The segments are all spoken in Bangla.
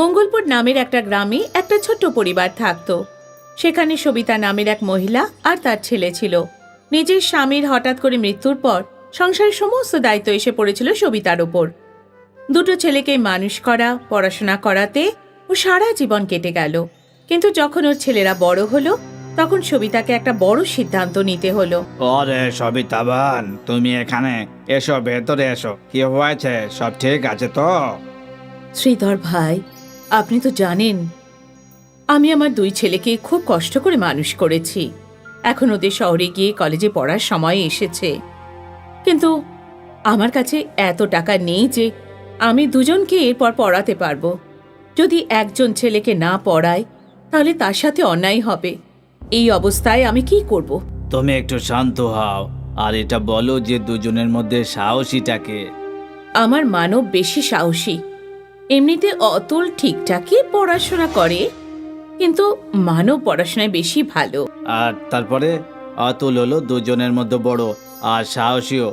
মঙ্গলপুর নামের একটা গ্রামে একটা ছোট্ট পরিবার থাকত। সেখানে সবিতা নামের এক মহিলা আর তার ছেলে ছিল। নিজের স্বামীর হঠাৎ করে মৃত্যুর পর সংসারের সমস্ত দায়িত্ব এসে পড়েছিল সবিতার ওপর। দুটো ছেলেকে মানুষ করা, পড়াশোনা করাতে ও সারা জীবন কেটে গেল। কিন্তু যখন ওর ছেলেরা বড় হলো, তখন সবিতাকে একটা বড় সিদ্ধান্ত নিতে হলো। ওরে সবিতাবান, তুমি এখানে এসো, ভেতরে এসো। কি হয়েছে? সব ঠিক আছে তো? শ্রীধর ভাই, আপনি তো জানেন আমি আমার দুই ছেলেকে খুব কষ্ট করে মানুষ করেছি। এখন ওদের শহরে গিয়ে কলেজে পড়ার সময় এসেছে, কিন্তু আমার কাছে এত টাকা নেই যে আমি দুজনকে এরপর পড়াতে পারবো। যদি একজন ছেলেকে না পড়াই তাহলে তার সাথে অন্যায় হবে। এই অবস্থায় আমি কি করব? তুমি একটু শান্ত হও আর এটা বলো যে দুজনের মধ্যে সাহসীটাকে। আমার মানব বেশি সাহসী। এমনিতে অতুল ঠিকঠাকই পড়াশোনা করে, কিন্তু মানব পড়াশোনায় বেশি ভালো। আর তারপরে অতুল হলো দুজনের মধ্যে বড় আর সাহসীও।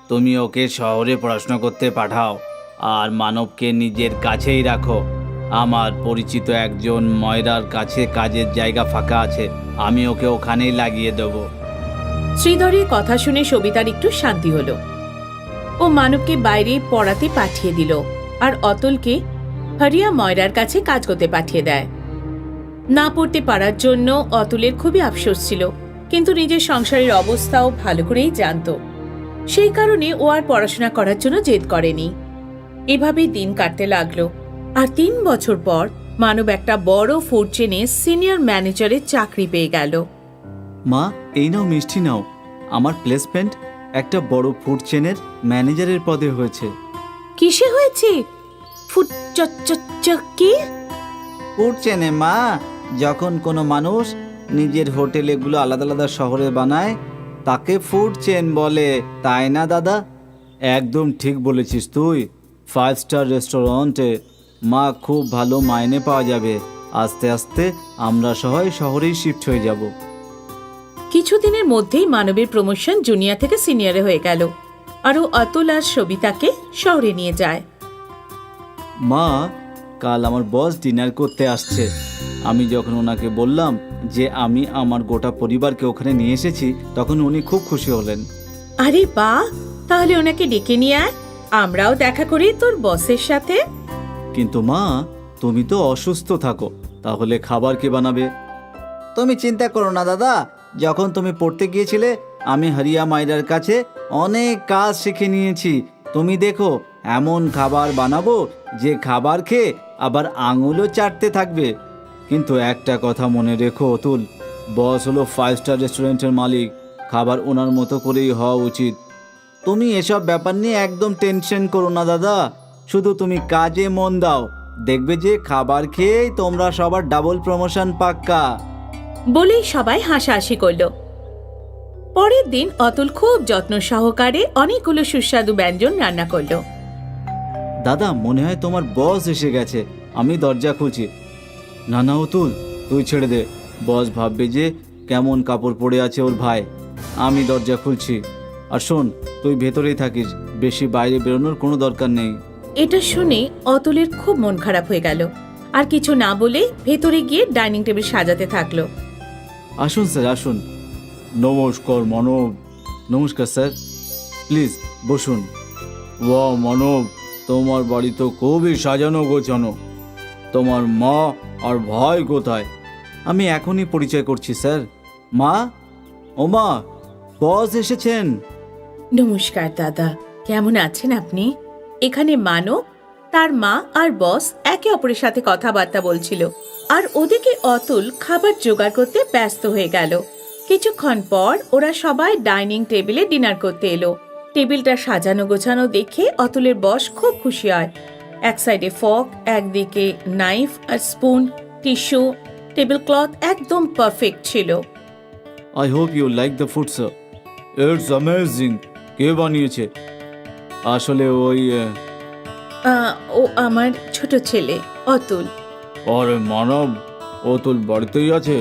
তুমি ওকে শহরে পড়াশোনা করতে পাঠাও আর মানবকে নিজের কাছেই রাখো। আমার পরিচিত একজন ময়রার কাছে কাজের জায়গা ফাঁকা আছে, আমি ওকে ওখানেই লাগিয়ে দেবো। শ্রীধরের কথা শুনে সবিতার একটু শান্তি হলো। ও মানবকে বাইরে পড়াতে পাঠিয়ে দিল আর অতুলকে হরিয়া ময়রার কাছে কাজ করতে পাঠিয়ে দেয়। না পড়তে পারার জন্য অতুলের খুবই আফসোস ছিল, কিন্তু নিজের সংসারের অবস্থাও ভালো করেই জানত। সেই কারণে ও আর পড়াশোনা করার জন্য জেদ করেনি। এভাবেই দিন কাটতে লাগলো। আর 3 বছর পর মানব একটা বড় ফুড চেনে সিনিয়র ম্যানেজারের চাকরি পেয়ে গেল। মা, এই নাও মিষ্টি নাও। আমার প্লেসমেন্ট একটা বড় ফুড চেনের ম্যানেজারের পদে হয়েছে। কিসে হয়েছে? ফুড কি? ফুড চেনে মা, যখন কোনো মানুষ নিজের হোটেলগুলো আলাদা আলাদা শহরে বানায় তাকে ফুড চেন বলে, তাই না দাদা? একদম ঠিক বলেছিস তুই। 5 স্টার রেস্টুরেন্টে মা খুব ভালো মাইনে পাওয়া যাবে। আস্তে আস্তে আমরা সবাই শহরেই শিফট হয়ে যাব। কিছুদিনের মধ্যেই মানবের প্রমোশন জুনিয়র থেকে সিনিয়রে হয়ে গেল। আরও অতুল আর সবিতাকে শহরে নিয়ে যায়। মা, কাল আমার বস ডিনার করতে আসছে। আমি যখন ওনাকে বললাম যে আমি আমার গোটা পরিবারকে ওখানে নিয়ে এসেছি, তখন উনি খুব খুশি হলেন। আরে বাহ, তাহলে ওনাকে ডেকে নিয়ে আয়, আমরাও দেখা করি তোর বসের সাথে। কিন্তু মা, তুমি তো অসুস্থ থাকো, তাহলে খাবার কে বানাবে? তুমি চিন্তা করো না দাদা, যখন তুমি পড়তে গিয়েছিলে আমি হরিয়া মাইরার কাছে অনেক কাজ শিখে নিয়েছি। তুমি দেখো, এমন খাবার বানাবো যে খাবার খেয়ে আবার আঙুলও চাটতে থাকবে। কিন্তু একটা কথা মনে রেখো অতুল, বস হলো 5 স্টার রেস্টুরেন্টের মালিক, খাবার ওনার মতো করেই হওয়া উচিত। তুমি এসব ব্যাপার নিয়ে একদম টেনশন করো না দাদা, শুধু তুমি কাজে মন দাও, দেখবে যে খাবার খেয়েই তোমরা সবার ডাবল প্রমোশন পাক্কা। বলেই সবাই হাসাহাসি করল। পরের দিন অতুল খুব যত্ন সহকারে অনেকগুলো সুস্বাদু ব্যঞ্জন রান্না করল। দাদা, মনে হয় তোমার বস এসে গেছে, আমি দরজা খুলছি। না না অতুল, তুই ছেড়ে দে, বস ভাববে যে কেমন কাপড় পরে আছে ওর ভাই। আমি দরজা খুলছি। আর শোন, তুই ভেতরেই থাকিস, বেশি বাইরে বেরোনোর কোনো দরকার নেই। এটা শুনে অতুলের খুব মন খারাপ হয়ে গেল, আর কিছু না বলে ভেতরে গিয়ে ডাইনিং টেবিল সাজাতে থাকলো। আসুন স্যার, আসুন। নমস্কার মানব। নমস্কার স্যার, প্লিজ বসুন। ওয়াও মানব, তোমার বাড়ি তো খুবই সাজানো গোছানো। তোমার মা আর ভাই কোথায়? আমি এখনই পরিচয় করছি স্যার। মা, ও মা, বস এসেছেন। নমস্কার দাদা, কেমন আছেন আপনি? এখানে মানব, তার মা আর বস একে অপরের সাথে কথাবার্তা বলছিল, আর ওদিকে অতুল খাবার জোগাড় করতে ব্যস্ত হয়ে গেল। কিছুক্ষণ পর ওরা সবাই ডাইনিং টেবিলে ডিনার করতে এলো। টেবিলটা সাজানো গোছানো দেখে অতুলের বস খুব খুশি হয়। এক সাইডে ফর্ক, একদিকে নাইফ আর স্পুন, টিস্যু, টেবিল ক্লথ একদম পারফেক্ট ছিল। I hope you like the food sir. It's amazing. কে বানিয়েছে? আসলে ওই ও আমার ছোট ছেলে অতুল। আরে মানব, অতুল বাড়িতেই আছে?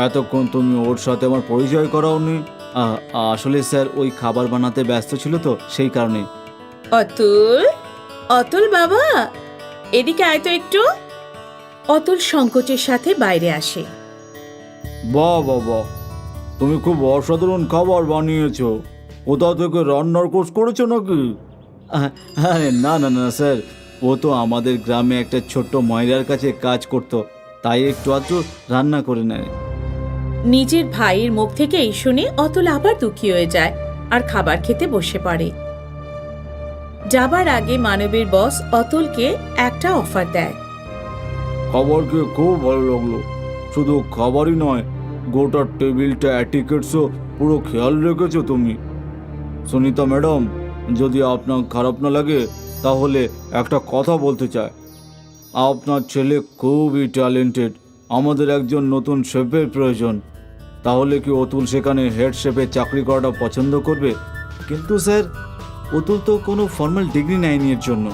এতক্ষণ তুমি ওর সাথে আমার পরিচয় করাওনি। আসলে স্যার ওই খাবার বানাতে ব্যস্ত ছিল তো, সেই কারণে। অতুল, অতুল বাবা, এদিকে আয় তো একটু। অতুল সংকোচের সাথে বাইরে আসে। বাহ বাহ বাহ, তুমি খুব অসাধারণ খাবার বানিয়েছো। কোথা থেকে রান্নার কোর্স করেছো নাকি? আরে না না না স্যার, ও তো আমাদের গ্রামে একটা ছোট্ট ময়রার কাছে কাজ করতো, তাই একটু আধটু রান্না করে নেয়। নিজের ভাইয়ের মুখ থেকে এই শুনে অতুল আবার দুঃখী হয়ে যায় আর খাবার খেতে বসে পড়ে। যাবার আগে মানবের বস অতুলকে একটা অফার দেয়। খাবার খেয়ে খুব ভালো লাগলো। শুধু খাবারই নয়, গোটা টেবিলটা অ্যাটিকেটসও পুরো খেয়াল রেখেছো তুমি। সুনিতা ম্যাডাম, যদি আপনার খারাপ না লাগে তাহলে একটা কথা বলতে চাই। আপনার ছেলে খুবই ট্যালেন্টেড, আমাদের একজন নতুন শেফের প্রয়োজন। তাহলে কি অতুল সেখানে হেড শেফের চাকরি করাটা পছন্দ করবে? কিন্তু স্যার, অতুল তো কোনো ফর্মাল ডিগ্রি নেয়নি এর জন্য,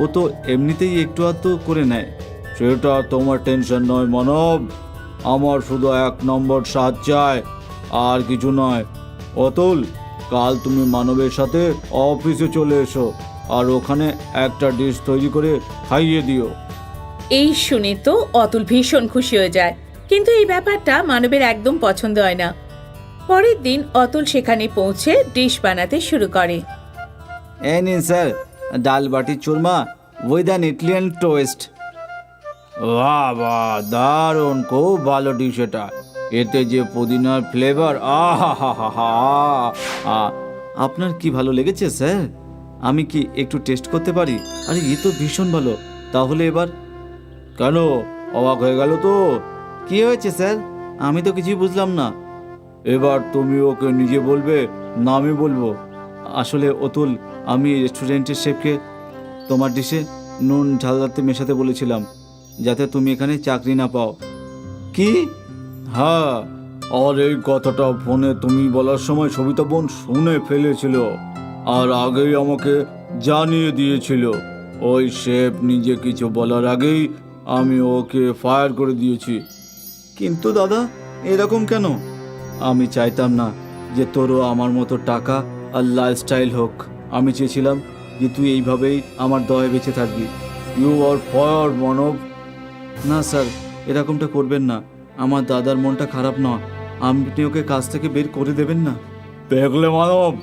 ও তো এমনিতেই একটু আধটু করে নেয়। সেটা তোমার টেনশন নয় মানব, আমার শুধু 1 নম্বর স্বাদ চাই, আর কিছু নয়। অতুল, কাল তুমি মানবের সাথে অফিসে চলে এসো আর ওখানে একটা ডিশ তৈরি করে খাইয়ে দিও। এই শুনে তো অতুল ভীষণ খুশি হয়ে যায়, কিন্তু এই ব্যাপারটা মানবের একদম পছন্দ হয় না। পরের দিন অতুল সেখানে পৌঁছে ডিশ বানাতে শুরু করে। এই নিন স্যার, ডাল বাটি চুরমা উইথ অ্যান ইটালিয়ান টোয়েস্ট। বাহ বাহ, দারুণ, খুব ভালো ডিশ এটা। এতে যে পুদিনার ফ্লেভার, আহা হা হা হা। আপনার কি ভালো লেগেছে স্যার? আমি কি একটু টেস্ট করতে পারি? আরে এ তো ভীষণ ভালো। তাহলে এবার কেন, অবাক হয়ে গেল তো? কি হয়েছে স্যার? আমি তো কিছুই বুঝলাম না। এবার তুমি ওকে নিজে বলবে না আমি বলবো? আসলে অতুল, আমি রেস্টুরেন্টের শেফকে তোমার ডিশে নুন ঝালতে মেশাতে বলেছিলাম, যাতে তুমি এখানে চাকরি না পাও। কি? হ্যাঁ, আর এই কথাটা ফোনে তুমি বলার সময় সবিতা বোন শুনে ফেলেছিল আর আগেই আমাকে জানিয়ে দিয়েছিল। ওই শেফ নিজে কিছু বলার আগেই আমি ওকে ফায়ার করে দিয়েছি। কিন্তু দাদা, এরকম কেন? আমি চাইতাম না যে তোরও আমার মতো টাকা আর লাইফস্টাইল হোক। আমি চেয়েছিলাম যে তুই এইভাবেই আমার দয়ে বেঁচে থাকবি। ইউ আর ফায়ার মানব। না স্যার, এরকমটা করবেন না। আমার দাদার মনটা খারাপ নয়, আপনি ওকে কাজ থেকে বের করে দেবেন না। দেখলে মানব,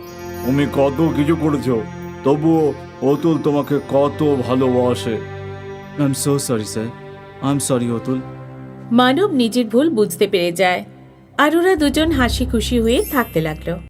তুমি কত কিছু করেছো, তবুও অতুল তোমাকে কত ভালোবাসে। I am so sorry sir, I am sorry Atul. Manab নিজের ভুল বুঝতে পেরে যায় আর ওরা দুজন হাসি খুশি হয়ে থাকতে লাগলো।